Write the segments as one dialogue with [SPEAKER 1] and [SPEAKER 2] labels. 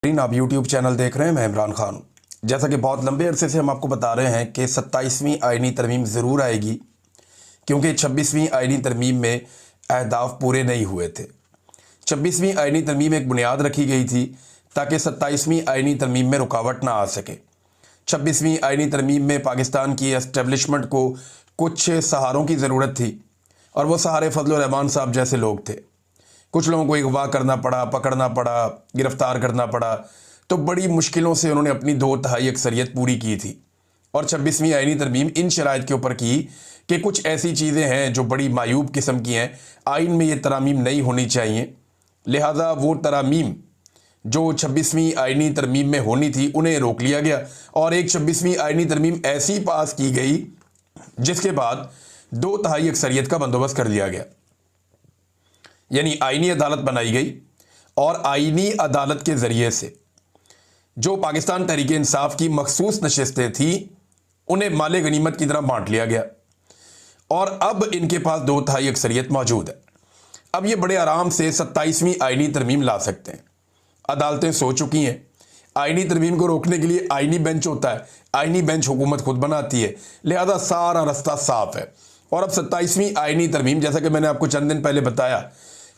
[SPEAKER 1] आप YouTube channel देख रहे हैं। मैं इमरान खान हूँ। जैसा कि बहुत लंबे अरसे से हम आपको बता रहे हैं कि 27वीं आइनी तरमीम ज़रूर आएगी, क्योंकि 26वीं आइनी तरमीम में अहदाफ पूरे नहीं हुए थे। 26वीं आइनी तरमीम एक बुनियाद रखी गई थी ताकि 27वीं आइनी तरमीम में रुकावट ना आ सके। 26वीं आइनी तरमीम में पाकिस्तान की एस्टेब्लिशमेंट को कुछ सहारों की ज़रूरत थी, और वो सहारे फजल रहमान साहब जैसे लोग थे। कुछ लोगों को अगवा करना पड़ा, पकड़ना पड़ा, गिरफ्तार करना पड़ा, तो बड़ी मुश्किलों से उन्होंने अपनी 2/3 अक्सरियत पूरी की थी। और 26वीं आइनी तरमीम इन शराइत के ऊपर की कि कुछ ऐसी चीज़ें हैं जो बड़ी मायूब किस्म की हैं, आइन में ये तरामीम नहीं होनी चाहिए, लिहाजा वो तरामीम जो 26वीं आइनी तरमीम में होनी थी उन्हें रोक लिया गया, और एक 26वीं आइनी तरमीम ऐसी पास की गई जिसके बाद 2/3 अक्सरियत का बंदोबस्त कर लिया गया। यानी आइनी अदालत बनाई गई, और आइनी अदालत के ज़रिए से जो पाकिस्तान तहरीक इंसाफ की मखसूस नशस्तें थी उन्हें माले गनीमत की तरह बांट लिया गया, और अब इनके पास 2/3 अक्सरियत मौजूद है। अब ये बड़े आराम से 27वीं आइनी तरमीम ला सकते हैं। अदालतें सो चुकी हैं। आइनी तरमीम को रोकने के लिए आइनी बेंच होता है, आइनी बेंच हुकूमत खुद बनाती है, लिहाजा सारा रास्ता साफ है। और अब 27वीं आइनी तरमीम, जैसा कि मैंने आपको चंद दिन पहले बताया,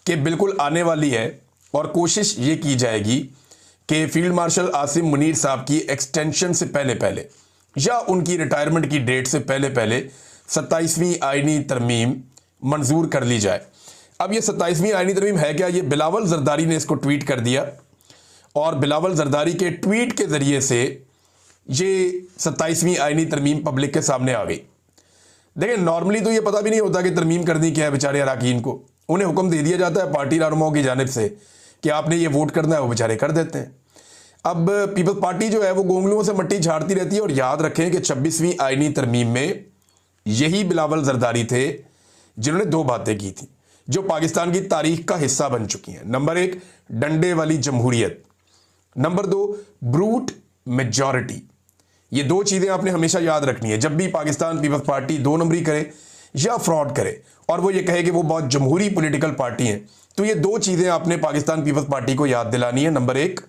[SPEAKER 1] कि बिल्कुल आने वाली है, और कोशिश ये की जाएगी कि फील्ड मार्शल आसिम मुनीर साहब की एक्सटेंशन से पहले पहले या उनकी रिटायरमेंट की डेट से पहले पहले 27वीं आइनी तरमीम मंजूर कर ली जाए। अब ये 27वीं आइनी तरमीम है क्या? ये बिलावल जरदारी ने इसको ट्वीट कर दिया, और बिलावल जरदारी के ट्वीट के ज़रिए से ये 27वीं आइनी तरमीम पब्लिक के सामने आ गई। देखिए, नॉर्मली तो ये पता भी नहीं होता कि तरमीम करनी क्या है बेचारे अरकान को। उन्हें हुक्म दे दिया जाता है पार्टी रहनुमाओं की जानिब से कि आपने ये वोट करना है, वो बेचारे कर देते हैं। अब पीपल्स पार्टी जो है वो गोंगलुओं से मट्टी झाड़ती रहती है। और याद रखें कि 26वीं आइनी तरमीम में यही बिलावल जरदारी थे जिन्होंने 2 बातें की थी जो पाकिस्तान की तारीख का हिस्सा बन चुकी हैं। नंबर 1, डंडे वाली जमहूरियत। Number 2, brute majority. ये 2 चीज़ें आपने हमेशा याद रखनी है जब भी पाकिस्तान पीपल्स पार्टी 2 नंबरी करे या फ्रॉड करे, और वो ये कहे कि वो बहुत जमहूरी पॉलिटिकल पार्टी है, तो ये 2 चीज़ें आपने पाकिस्तान पीपल्स पार्टी को याद दिलानी है। Number 1,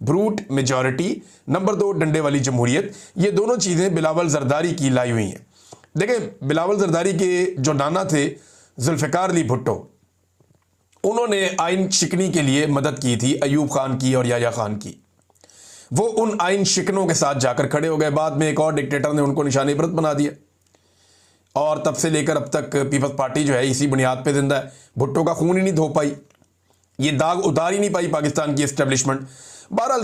[SPEAKER 1] brute majority. नंबर 2, डंडे वाली जमहूरियत। ये दोनों चीज़ें बिलावल जरदारी की लाई हुई हैं। देखें, बिलावल जरदारी के जो नाना थे जुल्फ़िकार अली भुट्टो, उन्होंने आइन शिकनी के लिए मदद की थी अयूब खान की और याया खान की। वो उन आइन शिकनों के साथ जाकर खड़े हो गए। बाद में एक और डिक्टेटर ने उनको निशाने इबरत बना दिया, और तब से लेकर अब तक पीपल्स पार्टी जो है इसी बुनियाद पे जिंदा है। भुट्टो का खून ही नहीं धो पाई, ये दाग उतार ही नहीं पाई पाकिस्तान की एस्टेब्लिशमेंट। बहरहाल